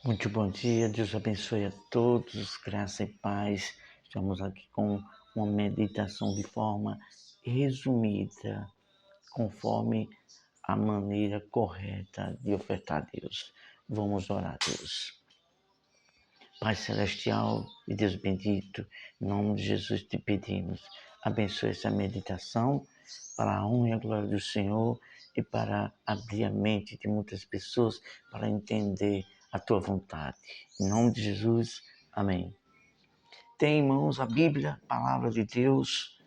Muito bom dia, Deus abençoe a todos, graça e paz. Estamos aqui com uma meditação de forma resumida, conforme a maneira correta de ofertar a Deus. Vamos orar a Deus. Pai Celestial e Deus bendito, em nome de Jesus te pedimos, abençoe essa meditação para a honra e a glória do Senhor e para abrir a mente de muitas pessoas para entender a tua vontade. Em nome de Jesus, amém. Tem em mãos a Bíblia, a palavra de Deus,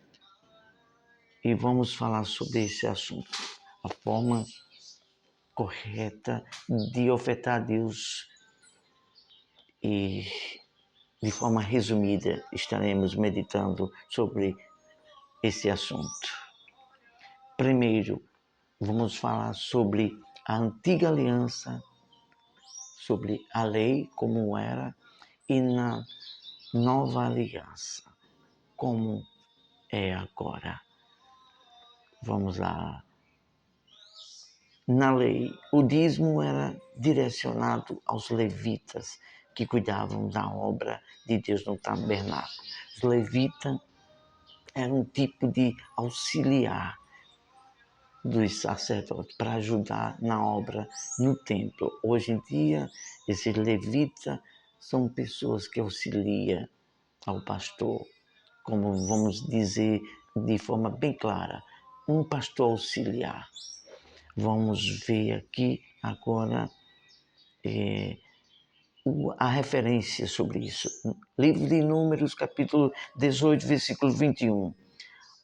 e vamos falar sobre esse assunto. A forma correta de ofertar a Deus e de forma resumida, estaremos meditando sobre esse assunto. Primeiro, vamos falar sobre a antiga aliança, sobre a lei, como era, e na nova aliança, como é agora. Vamos lá. Na lei, o dízimo era direcionado aos levitas, que cuidavam da obra de Deus no tabernáculo. Os levitas eram um tipo de auxiliar dos sacerdotes para ajudar na obra no templo. Hoje em dia, esses levitas são pessoas que auxiliam ao pastor, como vamos dizer de forma bem clara, um pastor auxiliar. Vamos ver aqui agora a referência sobre isso. Livro de Números, capítulo 18, versículo 21.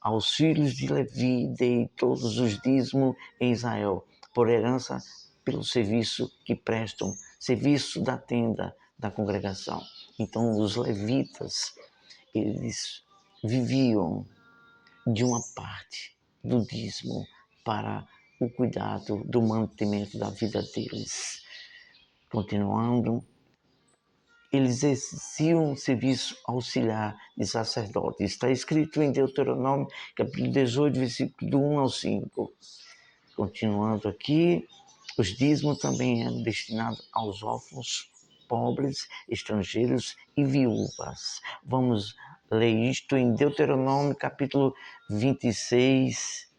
Aos filhos de Levi dei todos os dízimos em Israel, por herança pelo serviço que prestam, serviço da tenda da congregação. Então, os levitas, eles viviam de uma parte do dízimo para o cuidado do mantimento da vida deles. Continuando, eles exerciam serviço auxiliar de sacerdote. Está escrito em Deuteronômio, capítulo 18, versículo do 1 ao 5. Continuando aqui, os dízimos também eram destinados aos órfãos, pobres, estrangeiros e viúvas. Vamos ler isto em Deuteronômio, capítulo 26,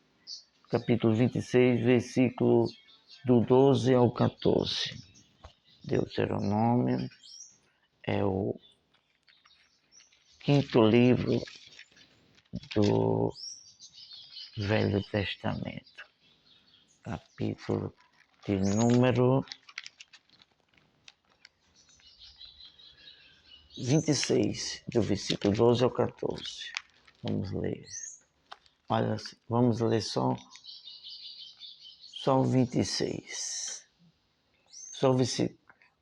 versículo do 12 ao 14. Deuteronômio é o quinto livro do Velho Testamento, capítulo de número 26, do versículo 12 ao 14. Vamos ler. Olha, vamos ler só o 26. Só o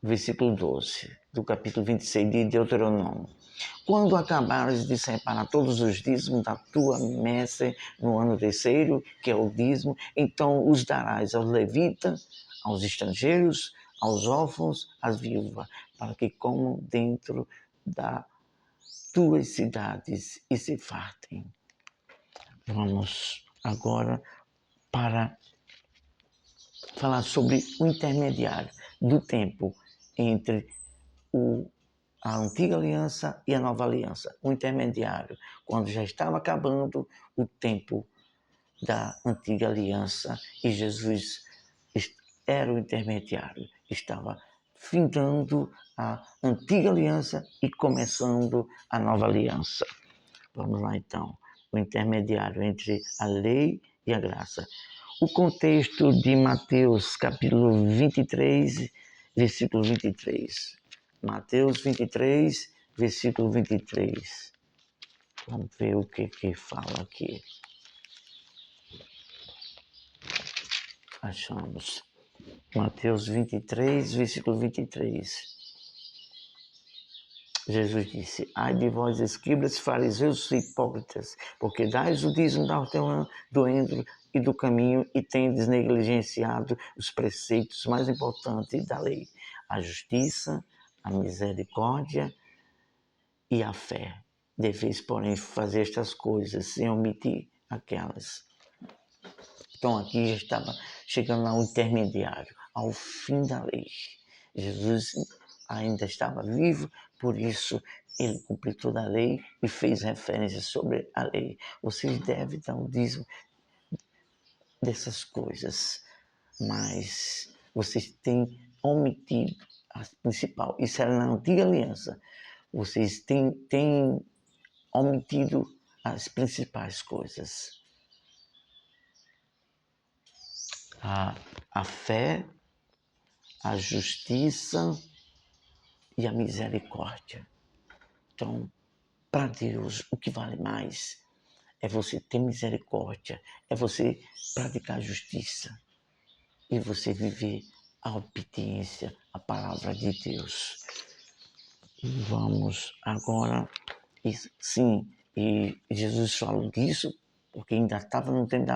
versículo 12 do capítulo 26 de Deuteronômio. Quando acabares de separar todos os dízimos da tua messe no ano terceiro, que é o dízimo, então os darás aos levitas, aos estrangeiros, aos órfãos, às viúvas, para que comam dentro das tuas cidades e se fartem. Vamos agora para falar sobre o intermediário do tempo entre a antiga aliança e a nova aliança. O intermediário, quando já estava acabando o tempo da antiga aliança e Jesus era o intermediário, estava findando a antiga aliança e começando a nova aliança. Vamos lá então, o intermediário entre a lei e a graça. O contexto de Mateus capítulo 23, versículo 23. Mateus 23, versículo 23. Vamos ver o que fala aqui. Achamos. Mateus 23, versículo 23. Jesus disse: ai de vós, escribas, fariseus e hipócritas, porque dais o dízimo da hortelã, do endro e do caminho e tendes negligenciado os preceitos mais importantes da lei, a justiça, a misericórdia e a fé. Deveis, porém, fazer estas coisas sem omitir aquelas. Então aqui já estava chegando ao intermediário, ao fim da lei. Jesus ainda estava vivo, por isso ele cumpriu toda a lei e fez referência sobre a lei. Vocês devem dar o dízimo dessas coisas, mas vocês têm omitido a principal. Isso era na antiga aliança. Vocês têm omitido as principais coisas. A fé, a justiça e a misericórdia. Então, para Deus, o que vale mais é você ter misericórdia, é você praticar a justiça e você viver a obediência à palavra de Deus. Vamos agora, sim, e Jesus falou disso porque ainda estava no tempo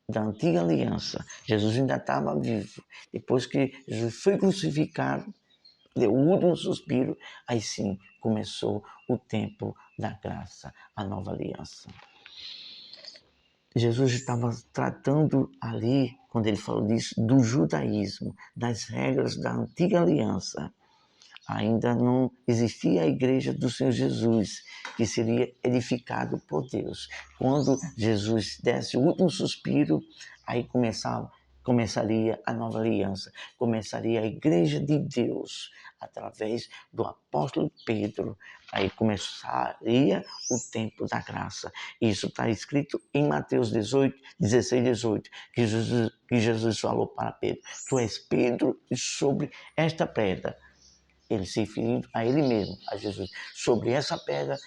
da antiga aliança. Jesus ainda estava vivo. Depois que Jesus foi crucificado, deu o último suspiro, aí sim começou o tempo da graça, a nova aliança. Jesus estava tratando ali, quando ele falou disso, do judaísmo, das regras da antiga aliança. Ainda não existia a igreja do Senhor Jesus, que seria edificado por Deus. Quando Jesus desse o último suspiro, aí começaria a nova aliança, começaria a igreja de Deus, através do apóstolo Pedro, aí começaria o tempo da graça. Isso está escrito em Mateus 16, 18, que Jesus falou para Pedro: tu és Pedro, e sobre esta pedra, ele se referindo a ele mesmo, a Jesus, sobre essa pedra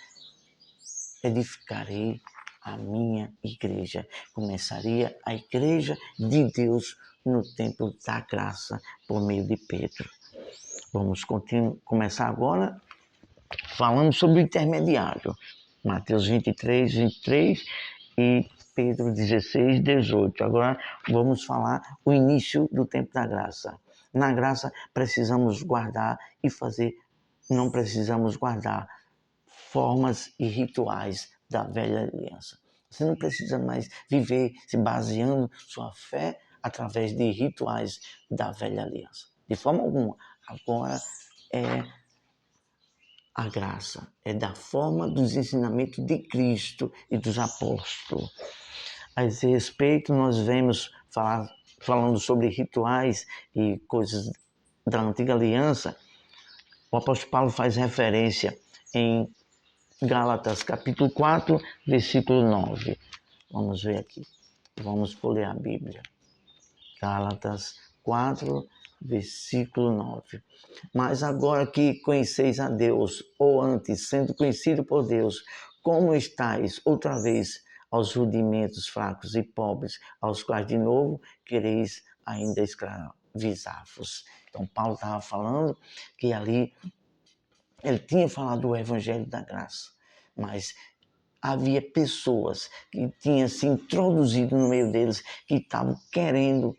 edificarei a minha igreja. Começaria a igreja de Deus no tempo da graça por meio de Pedro. Vamos começar agora falando sobre o intermediário. Mateus 23, 23 e Pedro 16, 18. Agora vamos falar o início do tempo da graça. Na graça precisamos guardar e fazer, não precisamos guardar formas e rituais da velha aliança. Você não precisa mais viver se baseando sua fé através de rituais da velha aliança. De forma alguma. Agora é a graça, é da forma dos ensinamentos de Cristo e dos apóstolos. A esse respeito, nós vemos falando sobre rituais e coisas da antiga aliança. O apóstolo Paulo faz referência em Gálatas capítulo 4, versículo 9. Vamos ver aqui. Vamos ler a Bíblia. Gálatas 4, versículo 9. Mas agora que conheceis a Deus, ou antes, sendo conhecido por Deus, como estáis outra vez aos rudimentos fracos e pobres, aos quais de novo quereis ainda escravizar-vos. Então Paulo estava falando que ali ele tinha falado do evangelho da graça, mas havia pessoas que tinham se introduzido no meio deles, que estavam querendo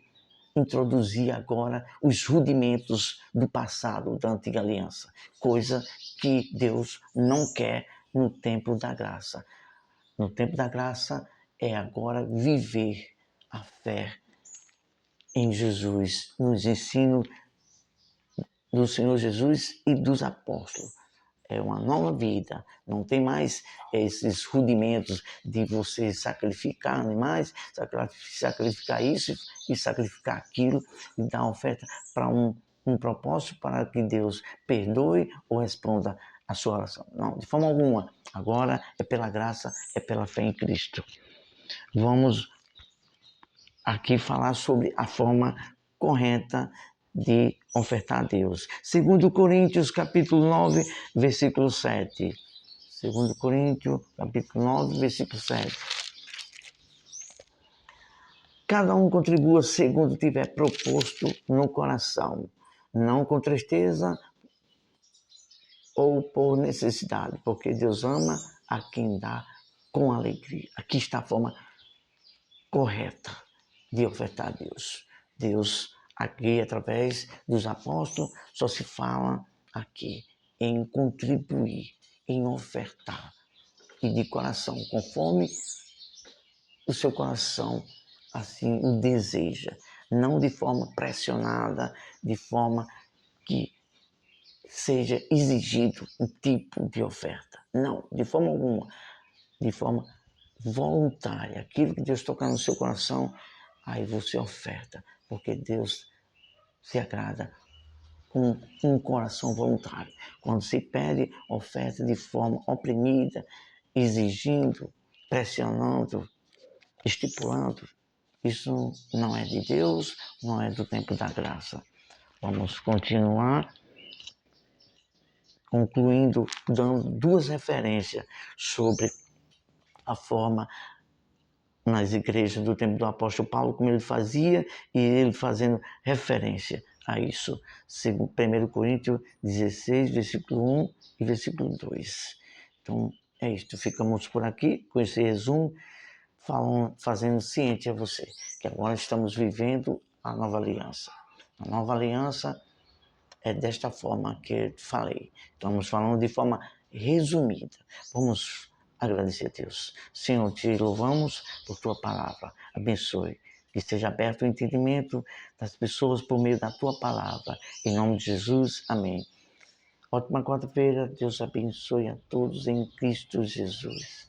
introduzir agora os rudimentos do passado, da antiga aliança, coisa que Deus não quer no tempo da graça. No tempo da graça é agora viver a fé em Jesus, nos ensinos do Senhor Jesus e dos apóstolos. É uma nova vida, não tem mais esses rudimentos de você sacrificar animais, sacrificar isso e sacrificar aquilo e dar oferta para um propósito para que Deus perdoe ou responda a sua oração. Não, de forma alguma. Agora é pela graça, é pela fé em Cristo. Vamos aqui falar sobre a forma correta de ofertar a Deus. 2 Coríntios, capítulo 9, versículo 7. 2 Coríntios, capítulo 9, versículo 7. Cada um contribua segundo tiver proposto no coração, não com tristeza ou por necessidade, porque Deus ama a quem dá com alegria. Aqui está a forma correta de ofertar a Deus. Deus, aqui através dos apóstolos, só se fala aqui em contribuir, em ofertar, e de coração, conforme o seu coração assim o deseja, não de forma pressionada, de forma que seja exigido um tipo de oferta. Não, de forma alguma. De forma voluntária. Aquilo que Deus tocar no seu coração, aí você oferta. Porque Deus se agrada com um coração voluntário. Quando se pede oferta de forma oprimida, exigindo, pressionando, estipulando, isso não é de Deus, não é do tempo da graça. Vamos continuar concluindo, dando duas referências sobre a forma nas igrejas do tempo do apóstolo Paulo, como ele fazia, e ele fazendo referência a isso. 1 Coríntios 16, versículo 1 e versículo 2. Então, é isto. Ficamos por aqui com esse resumo, fazendo ciente a você que agora estamos vivendo a nova aliança. A nova aliança é desta forma que eu falei. Estamos falando de forma resumida. Vamos agradecer a Deus. Senhor, te louvamos por tua palavra. Abençoe. Que esteja aberto o entendimento das pessoas por meio da tua palavra. Em nome de Jesus, amém. Ótima quarta-feira. Deus abençoe a todos em Cristo Jesus.